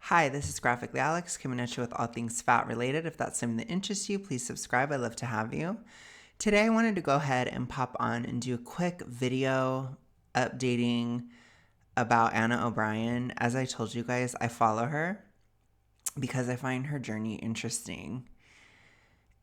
Hi, this is Graphically Alex coming at you with all things fat related. If that's something that interests you, please subscribe. I'd love to have you. Today I wanted to go ahead and pop on and do a quick video updating about Anna O'Brien. As I told you guys, I follow her because I find her journey interesting.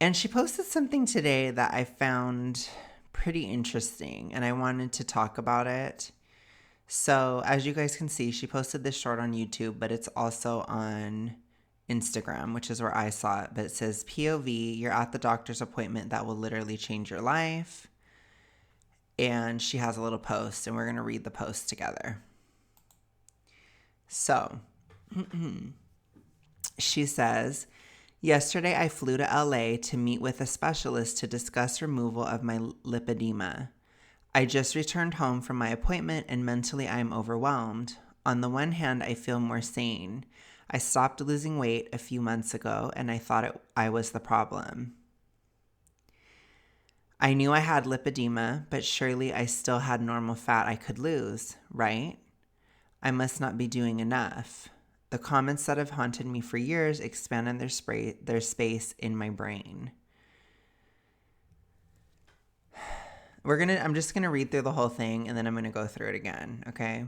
And she posted something today that I found pretty interesting, and I wanted to talk about it. So as you guys can see, she posted this short on YouTube, but it's also on Instagram, which is where I saw it. But it says, POV, you're at the doctor's appointment that will literally change your life. And she has a little post, and we're going to read the post together. So she says, yesterday I flew to LA to meet with a specialist to discuss removal of my lipedema. I just returned home from my appointment and mentally I am overwhelmed. On the one hand, I feel more sane. I stopped losing weight a few months ago and I thought I was the problem. I knew I had lipedema, but surely I still had normal fat I could lose, right? I must not be doing enough. The comments that have haunted me for years expanded their space in my brain. I'm just going to read through the whole thing and then I'm going to go through it again, okay?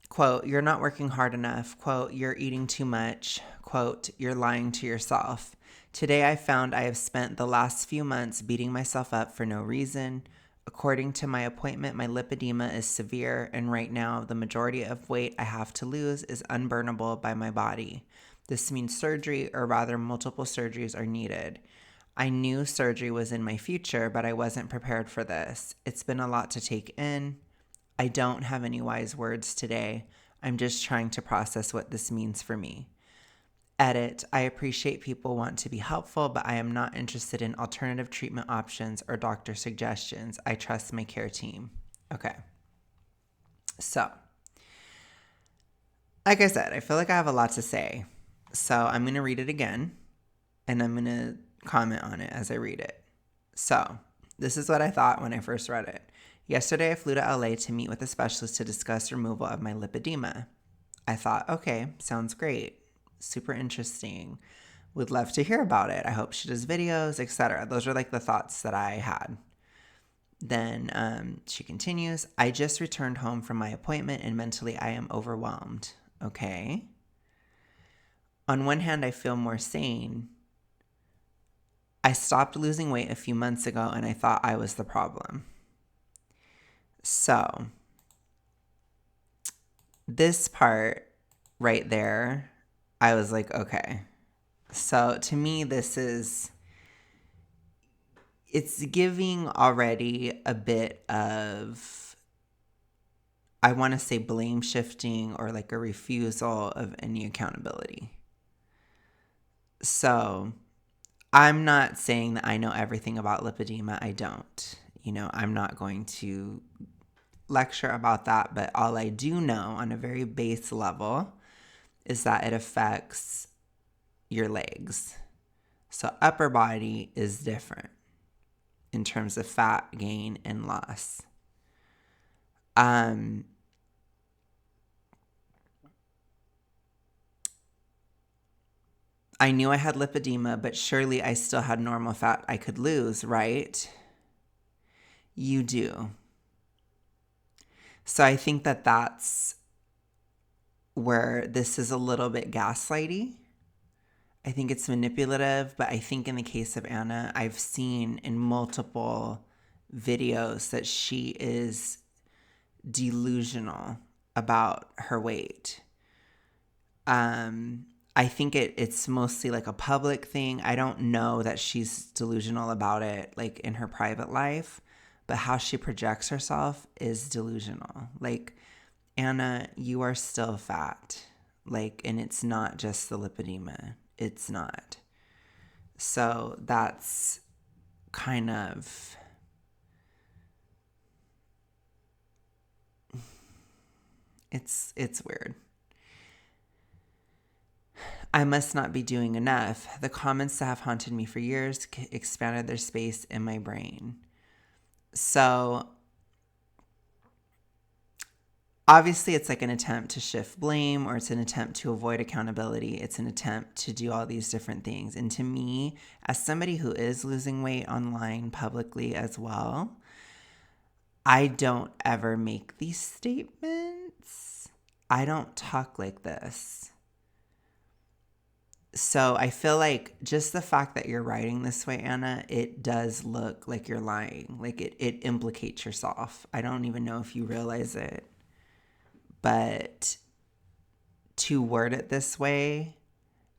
Quote, you're not working hard enough. Quote, you're eating too much. Quote, you're lying to yourself. Today I found I have spent the last few months beating myself up for no reason. According to my appointment, my lipedema is severe, and right now the majority of weight I have to lose is unburnable by my body. This means surgery, or rather multiple surgeries are needed. I knew surgery was in my future, but I wasn't prepared for this. It's been a lot to take in. I don't have any wise words today. I'm just trying to process what this means for me. Edit, I appreciate people want to be helpful, but I am not interested in alternative treatment options or doctor suggestions. I trust my care team. Okay. So, like I said, I feel like I have a lot to say. So I'm going to read it again, and I'm going to comment on it as I read it. So, this is what I thought when I first read it. Yesterday, I flew to LA to meet with a specialist to discuss removal of my lipedema. I thought, okay, sounds great. Super interesting. Would love to hear about it. I hope she does videos, etc. Those are like the thoughts that I had. Then she continues, I just returned home from my appointment and mentally I am overwhelmed. Okay. On one hand, I feel more sane. I stopped losing weight a few months ago and I thought I was the problem. So, this part right there, I was like, okay. So, to me, it's giving already a bit of, I want to say blame shifting or like a refusal of any accountability. So, I'm not saying that I know everything about lipedema. I don't. I'm not going to lecture about that, but all I do know on a very base level is that it affects your legs. So upper body is different in terms of fat gain and loss. I knew I had lipedema, but surely I still had normal fat I could lose, right? You do. So I think that that's where this is a little bit gaslighty. I think it's manipulative, but I think in the case of Anna, I've seen in multiple videos that she is delusional about her weight. I think it's mostly like a public thing. I don't know that she's delusional about it like in her private life, but how she projects herself is delusional. Like, Anna, you are still fat. Like, and it's not just the lipedema. It's not. So that's kind of, it's weird. I must not be doing enough. The comments that have haunted me for years expanded their space in my brain. So obviously it's like an attempt to shift blame, or it's an attempt to avoid accountability. It's an attempt to do all these different things. And to me, as somebody who is losing weight online publicly as well, I don't ever make these statements. I don't talk like this. So I feel like just the fact that you're writing this way, Anna, it does look like you're lying. Like it implicates yourself. I don't even know if you realize it. But to word it this way,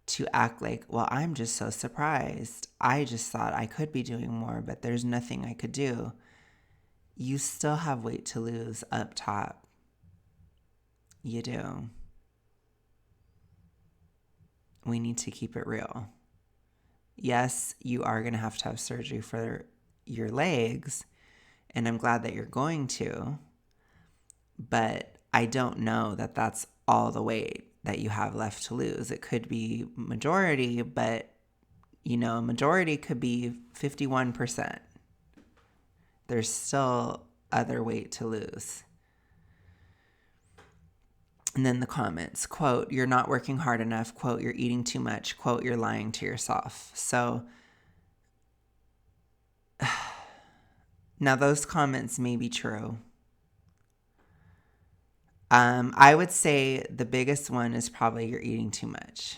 to act like, well, I'm just so surprised. I just thought I could be doing more, but there's nothing I could do. You still have weight to lose up top. You do. We need to keep it real. Yes, you are going to have surgery for your legs, and I'm glad that you're going to, but I don't know that that's all the weight that you have left to lose. It could be majority, but majority could be 51%. There's still other weight to lose. And then the comments, quote, you're not working hard enough, quote, you're eating too much, quote, you're lying to yourself. So now those comments may be true. I would say the biggest one is probably you're eating too much.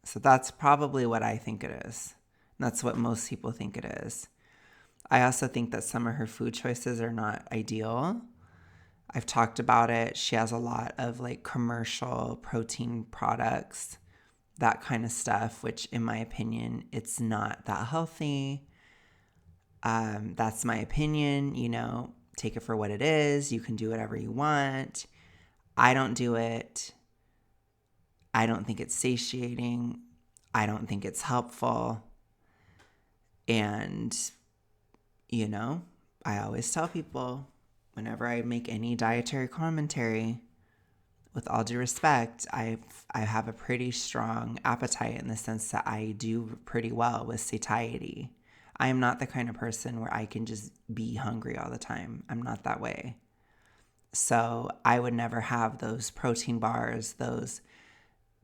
So that's probably what I think it is. That's what most people think it is. I also think that some of her food choices are not ideal. I've talked about it. She has a lot of like commercial protein products, that kind of stuff, which in my opinion, it's not that healthy. That's my opinion, take it for what it is. You can do whatever you want. I don't do it. I don't think it's satiating. I don't think it's helpful. And, I always tell people, whenever I make any dietary commentary, with all due respect, I have a pretty strong appetite in the sense that I do pretty well with satiety. I am not the kind of person where I can just be hungry all the time. I'm not that way. So I would never have those protein bars, those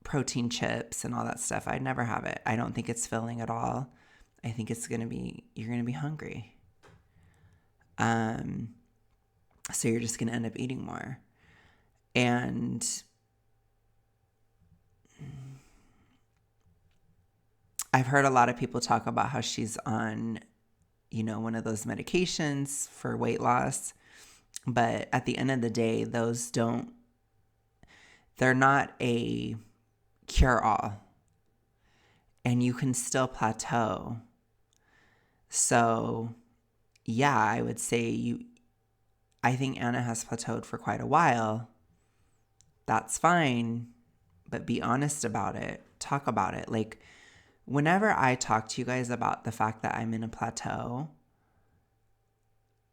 protein chips and all that stuff. I'd never have it. I don't think it's filling at all. I think you're going to be hungry. So you're just going to end up eating more. And I've heard a lot of people talk about how she's on, one of those medications for weight loss. But at the end of the day, they're not a cure-all. And you can still plateau. So, yeah, I would say I think Anna has plateaued for quite a while. That's fine, but be honest about it. Talk about it. Like, whenever I talk to you guys about the fact that I'm in a plateau,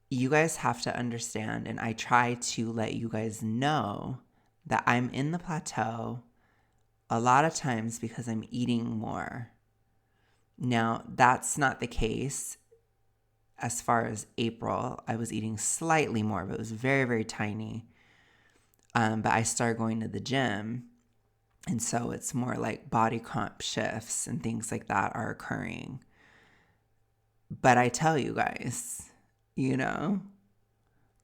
you guys have to understand, and I try to let you guys know that I'm in the plateau a lot of times because I'm eating more. Now, that's not the case as far as April. I was eating slightly more, but it was very, very tiny. But I started going to the gym, and so it's more like body comp shifts and things like that are occurring. But I tell you guys,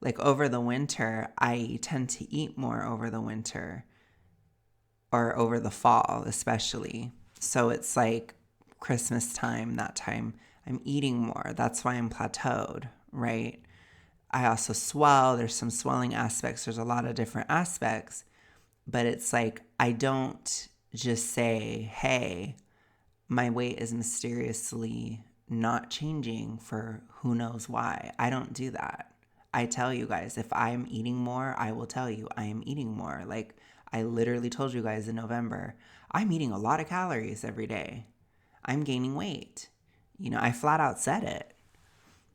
like over the winter, I tend to eat more over the winter or over the fall, especially. So it's like Christmas time, that time, I'm eating more. That's why I'm plateaued, right? I also swell. There's some swelling aspects. There's a lot of different aspects. But it's like I don't just say, hey, my weight is mysteriously not changing for who knows why. I don't do that. I tell you guys, if I'm eating more, I will tell you I am eating more. Like I literally told you guys in November, I'm eating a lot of calories every day. I'm gaining weight. I flat out said it.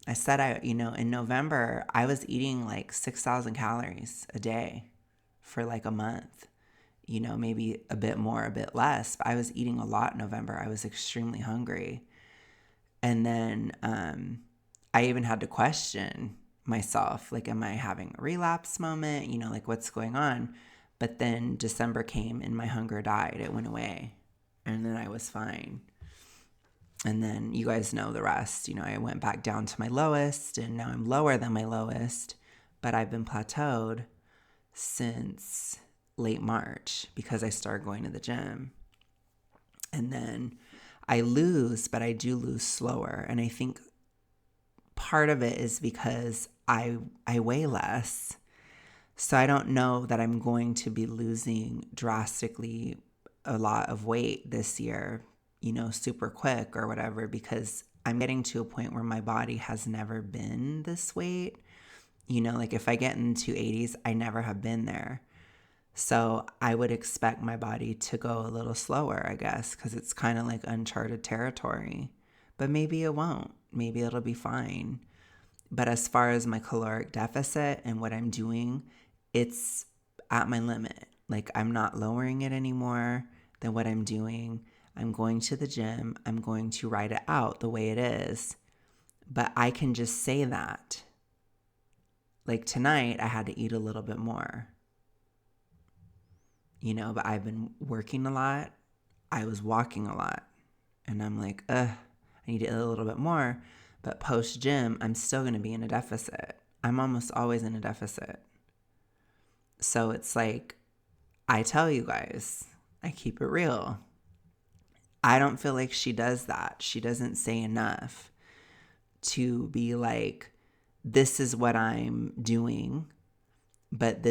I said, in November, I was eating like 6,000 calories a day for like a month. Maybe a bit more, a bit less. But I was eating a lot in November. I was extremely hungry. And then I even had to question myself. Like, am I having a relapse moment? You know, like, what's going on? But then December came and my hunger died. It went away. And then I was fine. And then you guys know the rest. You know, I went back down to my lowest, and now I'm lower than my lowest. But I've been plateaued since late March because I started going to the gym. And then I lose, but I do lose slower. And I think part of it is because I weigh less. So I don't know that I'm going to be losing drastically a lot of weight this year, you know, super quick or whatever, because I'm getting to a point where my body has never been this weight. You know, like if I get into 80s, I never have been there. So I would expect my body to go a little slower, I guess, because it's kind of like uncharted territory. But maybe it won't. Maybe it'll be fine. But as far as my caloric deficit and what I'm doing, it's at my limit. Like, I'm not lowering it anymore than what I'm doing. I'm going to the gym. I'm going to ride it out the way it is. But I can just say that. Like tonight, I had to eat a little bit more. You know, but I've been working a lot. I was walking a lot. And I'm like, I need to eat a little bit more. But post-gym, I'm still going to be in a deficit. I'm almost always in a deficit. So it's like, I tell you guys, I keep it real. I don't feel like she does that. She doesn't say enough to be like, this is what I'm doing, but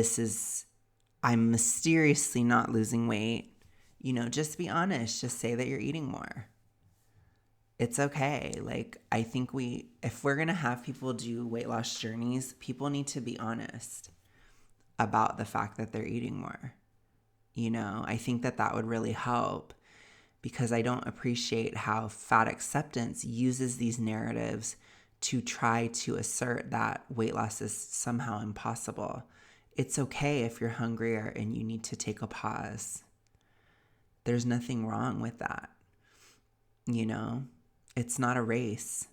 I'm mysteriously not losing weight. You know, just be honest. Just say that you're eating more. It's okay. Like, I think if we're going to have people do weight loss journeys, people need to be honest about the fact that they're eating more. You know, I think that would really help, because I don't appreciate how fat acceptance uses these narratives to try to assert that weight loss is somehow impossible. It's okay if you're hungrier and you need to take a pause. There's nothing wrong with that. You know, it's not a race.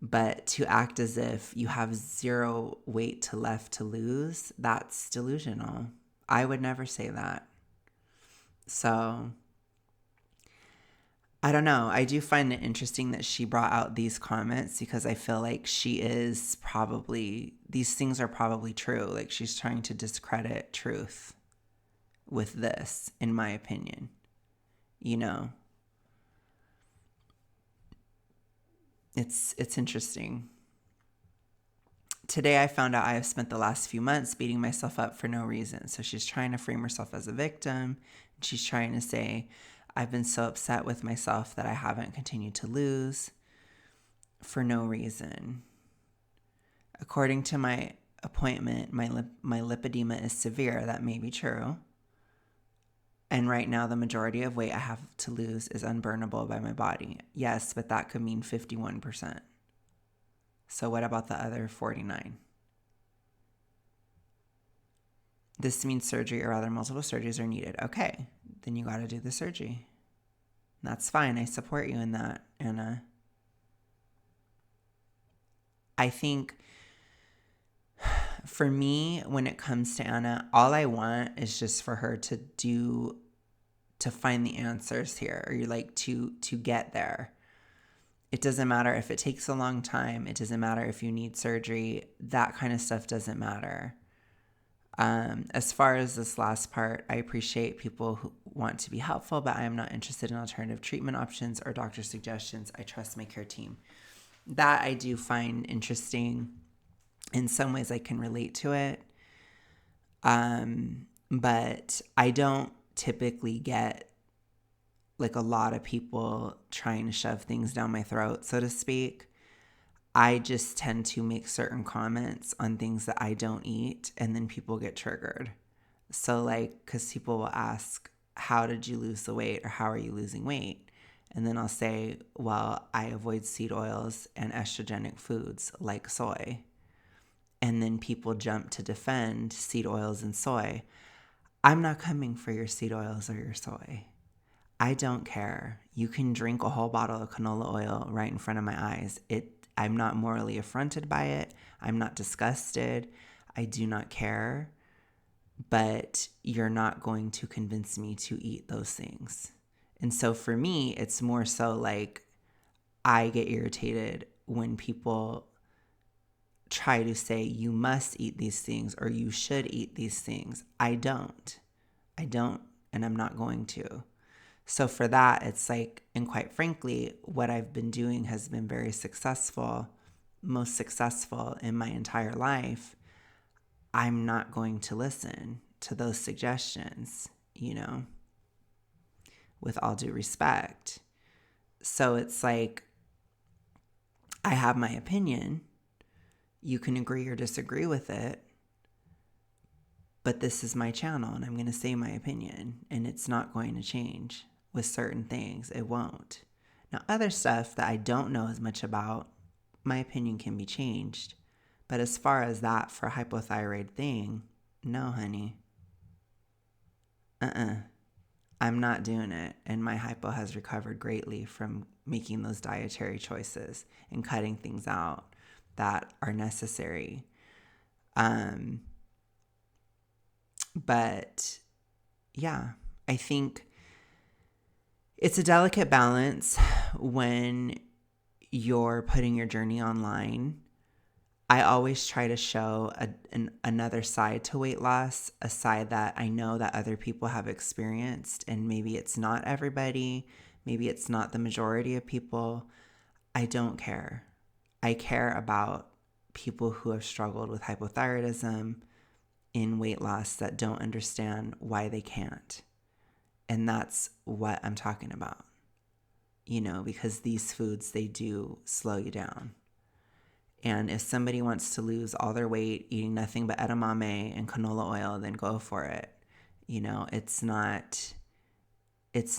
But to act as if you have zero weight left to lose, that's delusional. I would never say that. So, I don't know. I do find it interesting that she brought out these comments, because I feel like these things are probably true. Like, she's trying to discredit truth with this, in my opinion. You know? It's interesting. Today I found out I have spent the last few months beating myself up for no reason. So she's trying to frame herself as a victim. She's trying to say, I've been so upset with myself that I haven't continued to lose for no reason. According to my appointment, my lipedema is severe. That may be true. And right now, the majority of weight I have to lose is unburnable by my body. Yes, but that could mean 51%. So what about the other 49? This means surgery, or rather multiple surgeries are needed. Okay, then you got to do the surgery. That's fine. I support you in that, Anna. I think for me, when it comes to Anna, all I want is just for her to find the answers here, or you like to get there. It doesn't matter if it takes a long time. It doesn't matter if you need surgery. That kind of stuff doesn't matter. As far as this last part, I appreciate people who want to be helpful, but I am not interested in alternative treatment options or doctor suggestions. I trust my care team. That I do find interesting. In some ways, I can relate to it. But I don't typically get like a lot of people trying to shove things down my throat, so to speak. I just tend to make certain comments on things that I don't eat, and then people get triggered. So like, because people will ask, how did you lose the weight, or how are you losing weight? And then I'll say, well, I avoid seed oils and estrogenic foods like soy. And then people jump to defend seed oils and soy. I'm not coming for your seed oils or your soy. I don't care. You can drink a whole bottle of canola oil right in front of my eyes. I'm not morally affronted by it. I'm not disgusted. I do not care. But you're not going to convince me to eat those things. And so for me, it's more so like I get irritated when people try to say you must eat these things or you should eat these things. I don't, and I'm not going to. So for that, it's like, and quite frankly, what I've been doing has been very successful, most successful in my entire life. I'm not going to listen to those suggestions, with all due respect. So it's like, I have my opinion. You can agree or disagree with it, but this is my channel and I'm going to say my opinion, and it's not going to change with certain things. It won't. Now, other stuff that I don't know as much about, my opinion can be changed. But as far as that for a hypothyroid thing, no, honey. I'm not doing it. And my hypo has recovered greatly from making those dietary choices and cutting things out that are necessary. But yeah, I think it's a delicate balance when you're putting your journey online. I always try to show another side to weight loss, a side that I know that other people have experienced, and maybe it's not everybody, maybe it's not the majority of people. I don't care. I care about people who have struggled with hypothyroidism in weight loss that don't understand why they can't. And that's what I'm talking about, because these foods, they do slow you down. And if somebody wants to lose all their weight eating nothing but edamame and canola oil, then go for it. It's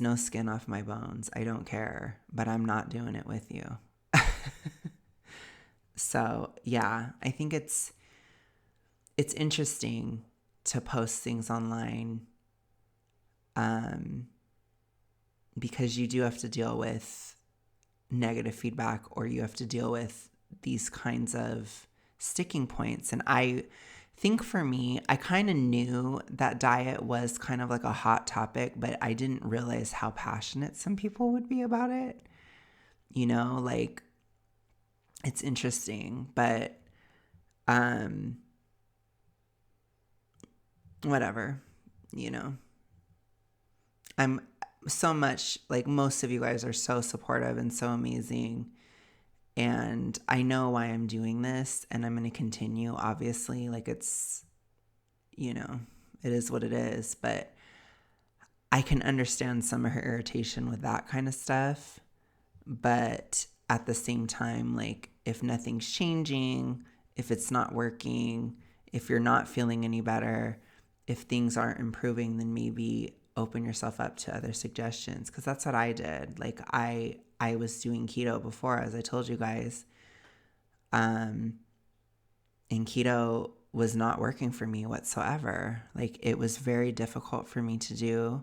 no skin off my bones. I don't care, but I'm not doing it with you. So yeah, I think it's interesting to post things online, because you do have to deal with negative feedback, or you have to deal with these kinds of sticking points. And I think for me, I kind of knew that diet was kind of like a hot topic, but I didn't realize how passionate some people would be about it. Like, it's interesting, but whatever, I'm so much, like, most of you guys are so supportive and so amazing. And I know why I'm doing this, and I'm going to continue, obviously. Like, it's, it is what it is. But I can understand some of her irritation with that kind of stuff. But at the same time, like, if nothing's changing, if it's not working, if you're not feeling any better, if things aren't improving, then maybe open yourself up to other suggestions. Because that's what I did. Like, I was doing keto before, as I told you guys. And keto was not working for me whatsoever. Like, it was very difficult for me to do.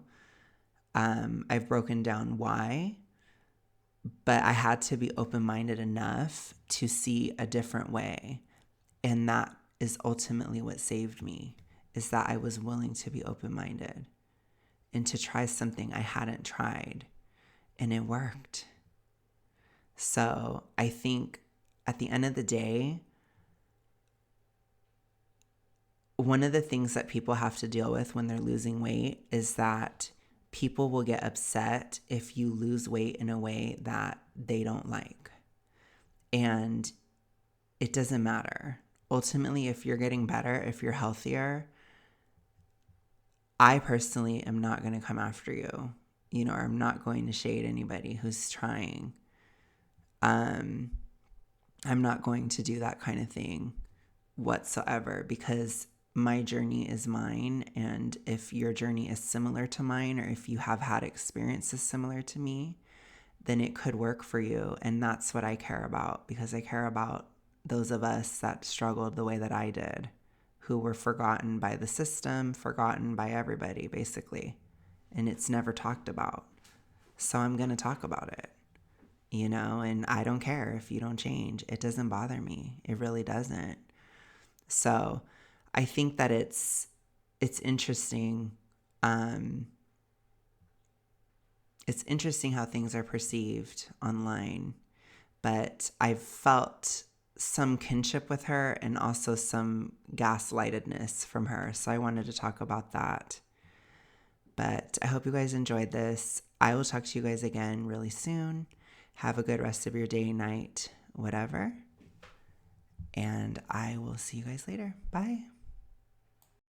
I've broken down why, but I had to be open-minded enough to see a different way. And that is ultimately what saved me, is that I was willing to be open-minded and to try something I hadn't tried. And it worked. So I think at the end of the day, one of the things that people have to deal with when they're losing weight is that people will get upset if you lose weight in a way that they don't like. And it doesn't matter. Ultimately, if you're getting better, if you're healthier, I personally am not going to come after you, or I'm not going to shade anybody who's trying. I'm not going to do that kind of thing whatsoever, because my journey is mine. And if your journey is similar to mine, or if you have had experiences similar to me, then it could work for you. And that's what I care about, because I care about those of us that struggled the way that I did, who were forgotten by the system, forgotten by everybody, basically. And it's never talked about. So I'm going to talk about it, you know, and I don't care if you don't change. It doesn't bother me. It really doesn't. So I think that it's interesting. It's interesting how things are perceived online, but I've felt some kinship with her and also some gaslightedness from her. So I wanted to talk about that. But I hope you guys enjoyed this. I will talk to you guys again really soon. Have a good rest of your day, night, whatever. And I will see you guys later. Bye.